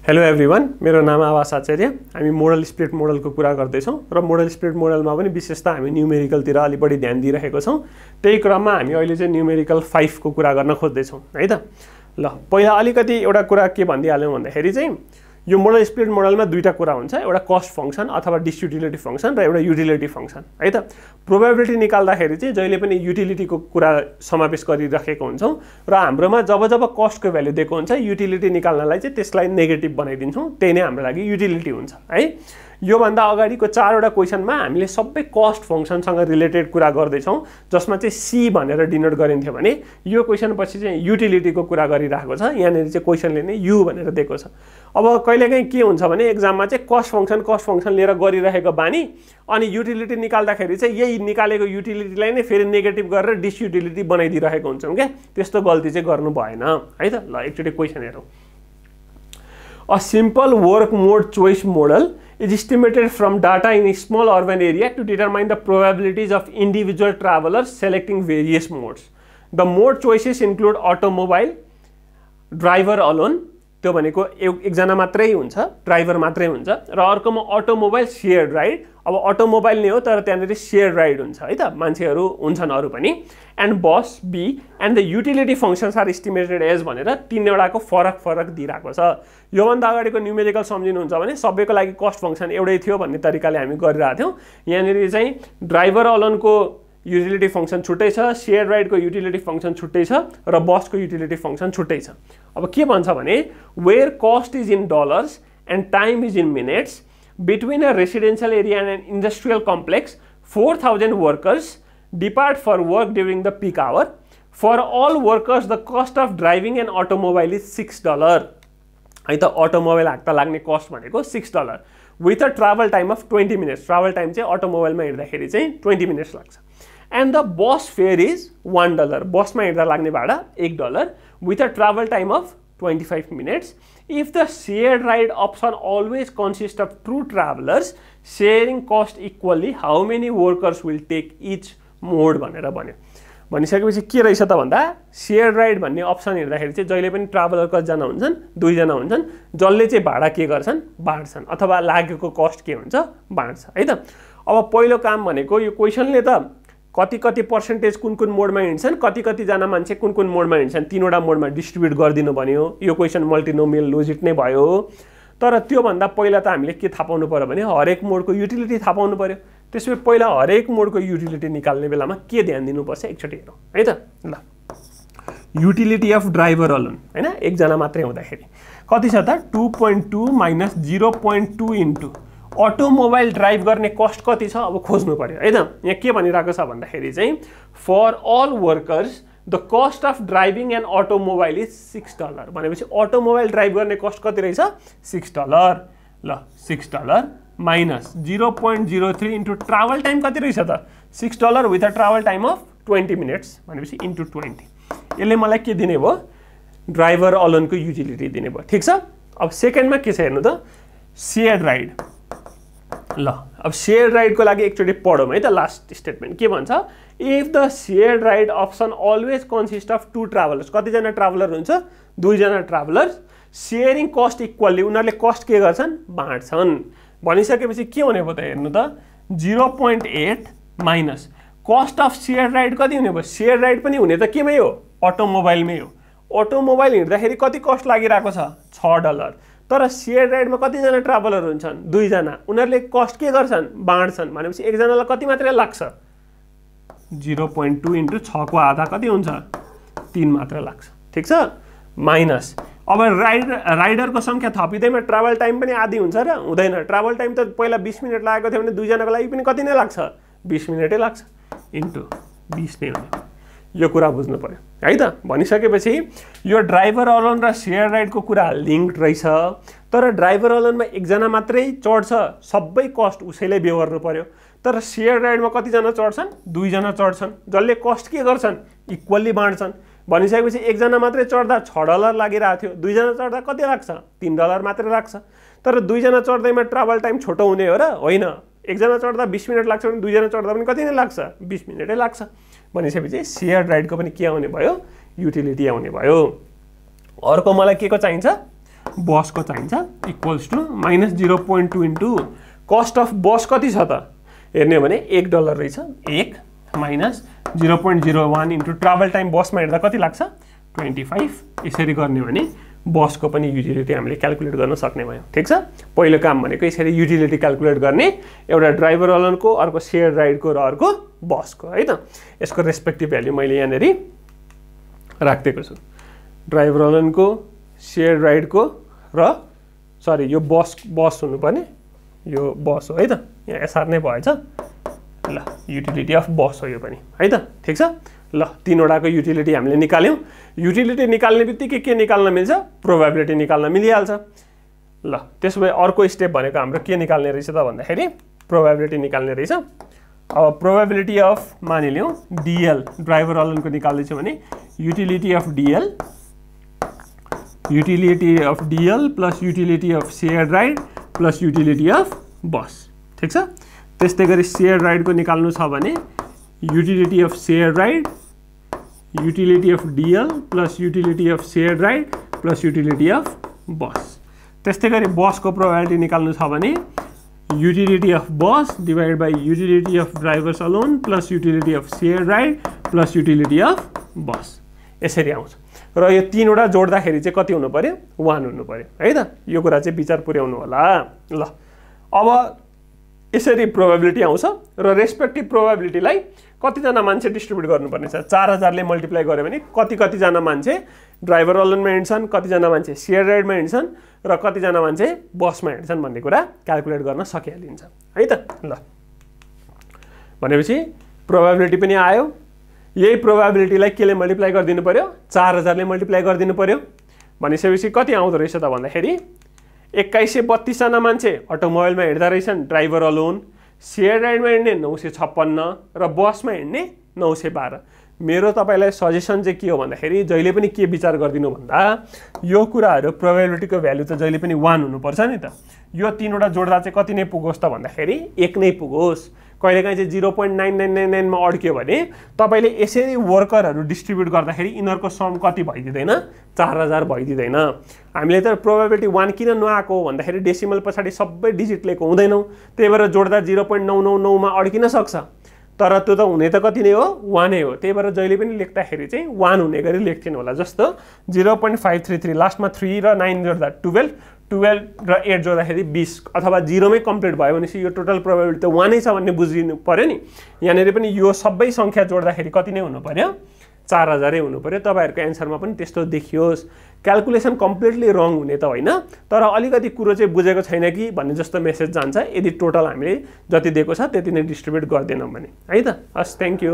Hello everyone, मेरो नाम आवास आचार्य। हामी मोडल स्प्लिट मोडलको कुरा गर्दैछौँ र मोडल स्प्लिट मोडलमा पनि विशेषतः हामी न्युमेरिकलतिर अलि बढी ध्यान दिइरहेको छौँ। त्यही क्रममा हामी अहिले चाहिँ न्युमेरिकल 5 को कुरा गर्न खोज्दैछौँ है त। ल पहिला अलिकति एउटा कुरा के भनिदिइहाल्यौँ भन्दाखेरि चाहिँ यो मोडल स्प्लिट मोडलमा दुईटा कुरा हुन्छ, एउटा कस्ट फंक्सन अथवा डिस्युटिलिटी फंक्सन र एउटा युटिलिटी फंक्सन है त। प्रोबेबिलिटी निकाल्दाखेरि चाहिँ जहिले पनि युटिलिटीको कुरा समावेश गरिराखेको हुन्छौँ र हाम्रोमा जब जब कस्टको भ्यालु दिएको हुन्छ युटिलिटी निकाल्नलाई चाहिँ त्यसलाई नेगेटिभ बनाइदिन्छौँ। त्यही नै हाम्रो लागि युटिलिटी हुन्छ है। योभन्दा अगाडिको 4वटा क्वेसनमा हामीले सबै कस्ट फंक्सनसँग रिलेटेड कुरा गर्दैछौँ, जसमा चाहिँ सी भनेर डिनोट गरिन्थ्यो भने यो क्वेसन पछि चाहिँ युटिलिटीको कुरा गरिरहेको छ। यहाँनिर चाहिँ क्वेसनले नै यु भनेर दिएको छ। अब कहिलेकाहीँ के हुन्छ भने एक्जाममा चाहिँ कस्ट फंक्सन लिएर गरिरहेको बानी, अनि युटिलिटी निकाल्दाखेरि चाहिँ यही निकालेको युटिलिटीलाई नै फेरि नेगेटिभ गरेर डिसयुटिलिटी बनाइदिइरहेको हुन्छौँ क्या। त्यस्तो गल्ती चाहिँ गर्नु भएन है त। ल एकचोटि क्वेसन हेरौँ। A simple work mode choice model is estimated from data in a small urban area to determine the probabilities of individual travelers selecting various modes. The mode choices include automobile, driver alone, त्यो भनेको एकजना मात्रै हुन्छ, driver मात्रै हुन्छ, र अर्कोमा automobile shared ride. अब अटोमोबाइल नै हो तर त्यहाँनिर शेयर्ड राइड हुन्छ है त, मान्छेहरू हुन्छन् अरू पनि। And bus B and the utility functions are estimated as भनेर तीनवटाको फरक दिइरहेको छ। योभन्दा अगाडिको न्युमेरिकल सम्झिनुहुन्छ भने सबैको लागि कस्ट फंक्सन एउटै थियो भन्ने तरिकाले हामी गरिरहेको थियौँ। यहाँनिर चाहिँ ड्राइभर अलोनको युटिलिटी फंक्सन छुट्टै छ, शेयर राइडको युटिलिटी फंक्सन छुट्टै छ र बसको युटिलिटी फंक्सन छुट्टै छ। अब के भन्छ भने where cost is in dollars and time is in minutes between a residential area and an industrial complex 4000 workers depart for work during the peak hour. For all workers the cost of driving and automobile is $6 है त। Automobile हाक्दा लाग्ने cost भनेको $6 with a travel time of 20 minutes. Travel time चाहिँ अटोमोबाइलमा हिँड्दाखेरि चाहिँ 20 minutes लाग्छ। And the bus fair is $1। बसमा हिँड्दा लाग्ने भाडा $1 with a travel time of 25 minutes. If the shared ride option always consist of two travellers sharing cost equally how many workers will take each mode भनेर भन्यो। भनिसकेपछि के रहेछ त भन्दा शेयर्ड राइड भन्ने अप्सन हेर्दाखेरि चाहिँ जहिले पनि ट्राभलर कतिजना हुन्छन्, 2 जना हुन्छन्, जसले चाहिँ भाडा के गर्छन् बाँड्छन् अथवा लागेको कस्ट के हुन्छ बाँड्छ है त। अब पहिलो काम भनेको यो क्वेसनले त कति पर्सेन्टेज कुन मोडमा हिँड्छन्, कतिजना मान्छे कुन मोडमा हिँड्छन्, 3वटा मोडमा डिस्ट्रिब्युट गरिदिनु भन्यो। यो क्वेसन मल्टिनोमियल लोजिक नै भयो। तर त्योभन्दा पहिला त हामीले के थाहा पाउनु पर्यो भने हरेक मोडको युटिलिटी थाहा पाउनु पर्यो। त्यसपछि पहिला हरेक मोडको युटिलिटी निकाल्ने बेलामा के ध्यान दिनुपर्छ एकचोटि हेरौँ है त। ल युटिलिटी अफ ड्राइभर अलोन हैन, एकजना मात्रै हुँदाखेरि कति छ त 2.2 माइनस 0.2 इन्टु अटोमोबाइल ड्राइभ गर्ने कस्ट कति छ अब खोज्नु पर्यो है त। यहाँ के भनिरहेको छ भन्दाखेरि चाहिँ for all workers the cost of driving and automobile is $6 भनेपछि अटोमोबाइल ड्राइभ गर्ने कस्ट कति रहेछ $6। ल $6 माइनस 0.03 इन्टु ट्राभल टाइम कति रहेछ त $6 with a travel time of 20 minutes भनेपछि इन्टु 20। यसले मलाई के दिने भयो ड्राइभर अलोनको युटिलिटी दिने भयो। ठिक छ। अब सेकेन्डमा के छ हेर्नु त शेयर्ड राइड। ल अब शेयर राइडको लागि एकचोटि पढौँ है त। लास्ट स्टेटमेन्ट के भन्छ if the share ride option always consist of 2 travellers. कतिजना ट्राभलर हुन्छ 2 जना ट्राभलर्स सेयरिङ कस्ट इक्वल्ली उनीहरूले कस्ट के गर्छन् बाँड्छन्। भनिसकेपछि के हुने भयो त हेर्नु त 0.8 minus cost of share ride कति हुने भयो, शेयर राइड पनि हुने त केमै हो अटोमोबाइलमै हो। अटोमोबाइल हिँड्दाखेरि कति कस्ट लागिरहेको छ $6। तर शेयर राइडमा कतिजना ट्राभलर हुन्छन् 2 जना, उनीहरूले कस्ट के गर्छन् बाँड्छन् भनेपछि एकजनालाई कति मात्रै लाग्छ 0.2 इन्टु 6 को आधा कति हुन्छ 3 मात्र लाग्छ। ठिक छ। माइनस अब राइडरको सङ्ख्या थपिँदैमा ट्राभल टाइम पनि आधी हुन्छ र हुँदैन। ट्राभल टाइम त पहिला 20 मिनट लागेको थियो भने 2 जनाको लागि पनि कति नै लाग्छ 20 मिनटै लाग्छ इन्टु 20 नै हुने। यो कुरा बुझ्नु पर्यो है त। भनिसकेपछि यो ड्राइभर अलोन र शेयर राइडको कुरा लिङ्क्ड रहेछ, तर ड्राइभर अलोनमा एकजना मात्रै चढ्छ, सबै कस्ट उसैले बेहोर्नु पर्यो। तर शेयर राइडमा कतिजना चढ्छन् 2 जना चढ्छन्, जसले कस्ट के गर्छन् इक्वल्ली बाँड्छन्। भनिसकेपछि एकजना मात्रै चढ्दा $6 लागिरहेको थियो, 2 जना चढ्दा कति लाग्छ $3 मात्रै लाग्छ। तर 2 जना चढ्दैमा ट्राभल टाइम छोटो हुने हो र होइन, एकजना चढ्दा 20 मिनट लाग्छ भने 2 जना चढ्दा पनि कति नै लाग्छ 20 मिनटै लाग्छ। भनिसकेपछि शेयर राइडको पनि के आउने भयो युटिलिटी आउने भयो। अर्को मलाई के को चाहिन्छ बसको चाहिन्छ equals to -0.2 into cost of bus कति छ त हेर्ने हो भने $1 रहेछ 1 माइनस 0.01 इन्टु ट्राभल टाइम बसमा हेर्दा कति लाग्छ 25 यसरी गर्ने हो भने बसको पनि युटिलिटी हामीले क्याल्कुलेट गर्न सक्ने भयो ठिक छ पहिलो काम भनेको यसरी युटिलिटी क्याल्कुलेट गर्ने एउटा ड्राइभर अलोनको अर्को शेयर राइडको र अर्को बसको है त यसको रेस्पेक्टिभ भ्यालु मैले यहाँनेरि राखिदिएको छु ड्राइभर अलोनको शेयर राइडको र सरी यो बस हुनुपर्ने यो बस हो है त यहाँ एसआर नै भएछ ल युटिलिटी अफ बस हो यो पनि है त ठिक छ ल तीनवटाको युटिलिटी हामीले निकाल्यौं युटिलिटी निकाल्ने बित्तिकै के निकाल्न मिल्छ प्रोबेबिलिटी निकाल्न मिलिहाल्छ ल त्यसो भए अर्को स्टेप भनेको हाम्रो के निकाल्ने रहेछ त भन्दाखेरि प्रोबेबिलिटी निकाल्ने रहेछ अब प्रोबेबिलिटी अफ मानिलियौं डीएल ड्राइभर अलोनको निकाल्दैछु भने utility of DL plus utility of share ride plus utility of bus ठीक छ त्यस्तै गरी शेयर राइडको निकाल्नु छ भने utility of share ride utility of DL plus utility of share ride plus utility of bus त्यस्तै गरी बसको प्रोबेबिलिटी निकाल्नु छ भने utility of bus divided by utility of drivers alone plus utility of share ride plus utility of बस यसरी आउँछ र यो तीनवटा जोड्दाखेरि चाहिँ कति हुनु पर्यो 1 हुनु पर्यो है त यो कुरा चाहिँ विचार पुर्याउनु होला ल अब यसरी प्रोबेबिलिटी आउँछ र रेस्पेक्टिभ प्रोबेबिलिटीलाई कतिजना मान्छे डिस्ट्रिब्युट गर्नुपर्ने छ 4000 ले मल्टिप्लाई गर्यो भने कतिजना मान्छे ड्राइभर अलोनमा हिँड्छन् कतिजना मान्छे शेयर राइडमा हिँड्छन् र कतिजना मान्छे बसमा हिँड्छन् भन्ने कुरा क्याल्कुलेट गर्न सकिहालिन्छ है त ल भनेपछि प्रोबेबिलिटी पनि आयो यही प्रोबेबिलिटीलाई केले मल्टिप्लाई गरिदिनु पर्यो 4000 ले मल्टिप्लाई गरिदिनु पर्यो भनेपछि कति आउँदो रहेछ त भन्दाखेरि 2132 जना मान्छे अटोमोबाइलमा हिँड्दा रहेछन् ड्राइभर अलोन शेयर राइडमा हिँड्ने 956 र बसमा हिँड्ने 912 मेरो तपाईलाई सजेसन चाहिँ के हो भन्दाखेरि जहिले पनि के विचार गरिदिनु भन्दा यो कुराहरु प्रोबेबिलिटीको भ्यालु त जहिले पनि 1 हुनुपर्छ नि त यो तीनवटा जोड्दा चाहिँ कति नै पुगोस् त भन्दाखेरि 1 नै पुगोस् कहिलेकाहीँ चाहिँ 0.9999 मा अड्क्यो भने तपाईले यसरी वर्करहरु डिस्ट्रिब्युट गर्दाखेरि इनरको सम कति भइदिदैन 4000 भइदिदैन हामीले त प्रोबेबिलिटी 1 किन नआको भन्दाखेरि डेसिमल पछाडी सबै डिजिट लेको हुँदैनौ त्यही भएर जोड्दा 0.999 मा अड्किन सक्छ तर त्यो त हुने त कति नै हो 1 नै हो त्यही भएर जहिले पनि लेख्दाखेरि चाहिँ 1 हुने गरी लेख्दिनु होला जस्तो 0.533 लास्टमा 3 र 9 जोड्दा 12 र 8 जोड्दाखेरि 20 अथवा 0 मै कम्प्लिट भयो भने यो टोटल प्रोबेबिलिटी त 1 नै छ भन्ने बुझिनु पर्यो नि यहाँनेरि पनि यो सबै संख्या जोड्दाखेरि कति नै हुनु पर्यो 4000 नै हुनु पर्यो तपाईहरुको एन्सरमा पनि त्यस्तो देखियोस् क्याल्कुलेसन कम्प्लिटली रङ हुने त होइन तर अलिकति कुरो चाहिँ बुझेको छैन कि भन्ने जस्तो मेसेज जान्छ यदि टोटल हामीले जति दिएको छ त्यति नै डिस्ट्रिब्युट गर्दैनौं भने है त हस् थ्यांक यू